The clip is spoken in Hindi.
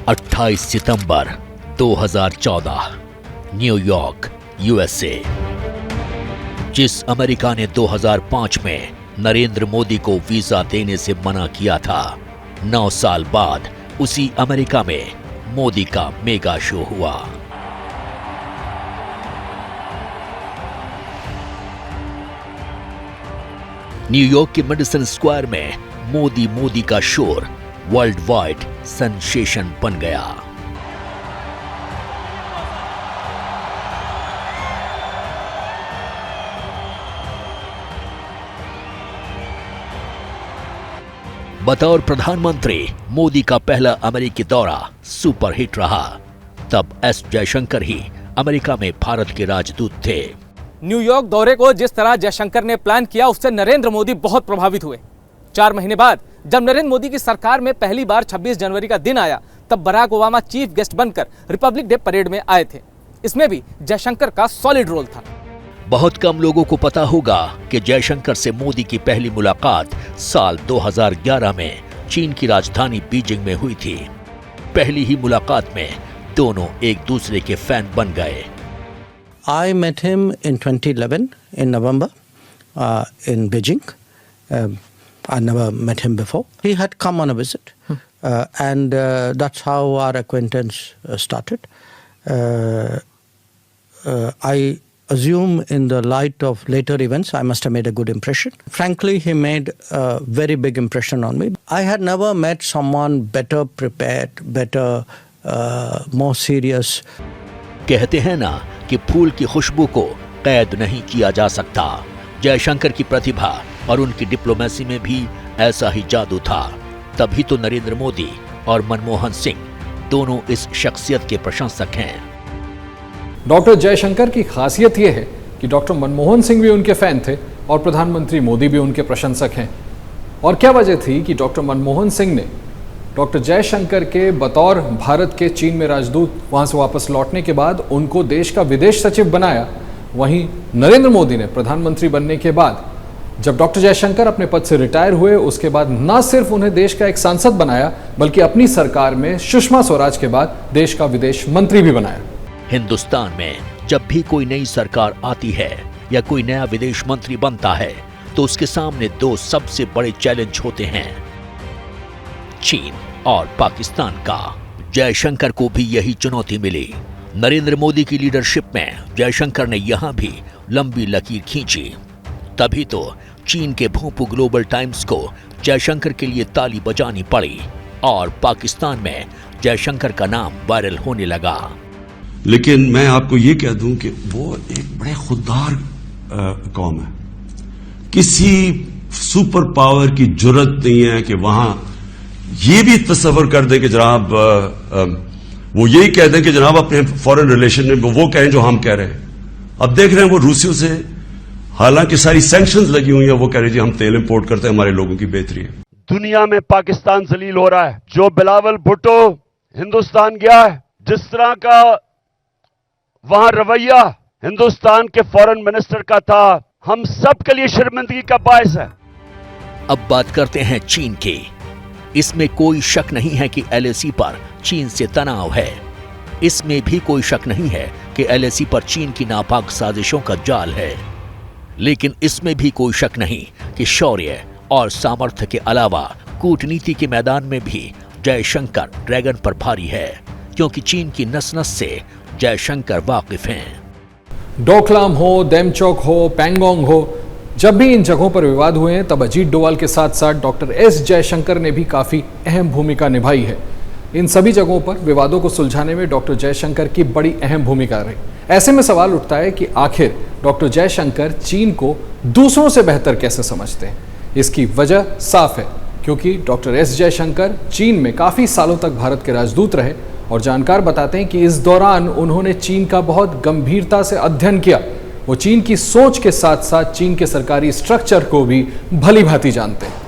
28 सितंबर 2014, न्यूयॉर्क, यूएसए। जिस अमेरिका ने 2005 में नरेंद्र मोदी को वीजा देने से मना किया था, 9 साल बाद उसी अमेरिका में मोदी का मेगा शो हुआ। न्यूयॉर्क के मेडिसन स्क्वायर में मोदी का शोर वर्ल्ड वाइड सेंसेशन बन गया। बतौर प्रधानमंत्री मोदी का पहला अमेरिकी दौरा सुपरहिट रहा। तब एस जयशंकर ही अमेरिका में भारत के राजदूत थे। न्यूयॉर्क दौरे को जिस तरह जयशंकर ने प्लान किया, उससे नरेंद्र मोदी बहुत प्रभावित हुए। 4 महीने बाद जब नरेंद्र मोदी की सरकार में पहली बार 26 जनवरी का दिन आया, तब बराक ओबामा चीफ गेस्ट बनकर रिपब्लिक डे परेड में आए थे। इसमें भी जयशंकर का सॉलिड रोल था। बहुत कम लोगों को पता होगा कि जयशंकर से मोदी की पहली मुलाकात साल 2011 में चीन की राजधानी बीजिंग में हुई थी। पहली ही मुलाकात में दोनों एक दूसरे के फैन बन गए। I met him in 2011 in November in Beijing. I never met him before. He had come on a visit, and that's how our acquaintance started. I assume in the light of later events, I must have made a good impression. Frankly, he made a very big impression on me. I had never met someone better prepared, better, more serious. कहते हैं ना कि फूल की खुशबू को कैद नहीं किया जा सकता। जयशंकर की प्रतिभा और उनकी डिप्लोमेसी में भी ऐसा ही जादू था। तभी तो नरेंद्र मोदी और मनमोहन सिंह दोनों इस शख्सियत के प्रशंसक हैं। डॉक्टर जयशंकर की खासियत यह है कि डॉक्टर मनमोहन सिंह भी उनके फैन थे और प्रधानमंत्री मोदी भी उनके प्रशंसक हैं। और क्या वजह थी कि डॉक्टर मनमोहन सिंह ने डॉक्टर जयशंकर के बतौर भारत के चीन में राजदूत वहां से वापस लौटने के बाद उनको देश का विदेश सचिव बनाया। वहीं नरेंद्र मोदी ने प्रधानमंत्री बनने के बाद जब डॉक्टर जयशंकर अपने पद से रिटायर हुए, उसके बाद न सिर्फ उन्हें देश का एक सांसद बनाया, बल्कि अपनी सरकार में सुषमा स्वराज के बाद देश का विदेश मंत्री भी बनाया। हिंदुस्तान में जब भी कोई नई सरकार आती है या कोई नया विदेश मंत्री बनता है, तो उसके सामने 2 सबसे बड़े चैलेंज होते हैं, चीन और पाकिस्तान का। जयशंकर को भी यही चुनौती मिली। नरेंद्र मोदी की लीडरशिप में जयशंकर ने यहां भी लंबी लकीर खींची। तभी तो चीन के भोंपू ग्लोबल टाइम्स को जयशंकर के लिए ताली बजानी पड़ी और पाकिस्तान में जयशंकर का नाम वायरल होने लगा। लेकिन मैं आपको ये कह दूं कि वो एक बड़े खुददार कौम है। किसी सुपर पावर की जुर्रत नहीं है कि वहां ये भी तस्वर कर दे कि जनाब वो यही कह दें कि जनाब अपने फॉरेन रिलेशन में वो कहें जो हम कह रहे हैं। अब देख रहे हैं वो रूसियों से, हालांकि सारी सैंक्शंस लगी हुई है, वो कह रहे जी हम तेल इंपोर्ट करते हैं, हमारे लोगों की बेहतरी है। दुनिया में पाकिस्तान जलील हो रहा है। जो बिलावल भुट्टो हिंदुस्तान गया है, जिस तरह का वहां रवैया हिंदुस्तान के फॉरेन मिनिस्टर का था, हम सब के लिए शर्मिंदगी का बायस है। अब बात करते हैं चीन की। इसमें कोई शक नहीं है कि एलएसी पर चीन से तनाव है। इसमें भी कोई शक नहीं है कि एलएसी पर चीन की नापाक साजिशों का जाल है। लेकिन इसमें भी कोई शक नहीं कि शौर्य और सामर्थ्य के अलावा कूटनीति के मैदान में भी जयशंकर ड्रैगन पर भारी है, क्योंकि चीन की नस नस से जयशंकर वाकिफ हैं। डोकलाम हो, देमचौक हो, पैंगोंग हो, जब भी इन जगहों पर विवाद हुए हैं, तब अजीत डोवाल के साथ साथ डॉक्टर एस जयशंकर ने भी काफी अहम भूमिका निभाई है। इन सभी जगहों पर विवादों को सुलझाने में डॉक्टर जयशंकर की बड़ी अहम भूमिका रही। ऐसे में सवाल उठता है कि आखिर डॉक्टर जयशंकर चीन को दूसरों से बेहतर कैसे समझते हैं। इसकी वजह साफ है, क्योंकि डॉक्टर एस जयशंकर चीन में काफी सालों तक भारत के राजदूत रहे और जानकार बताते हैं कि इस दौरान उन्होंने चीन का बहुत गंभीरता से अध्ययन किया। वो चीन की सोच के साथ साथ चीन के सरकारी स्ट्रक्चर को भी भली भांति जानते हैं।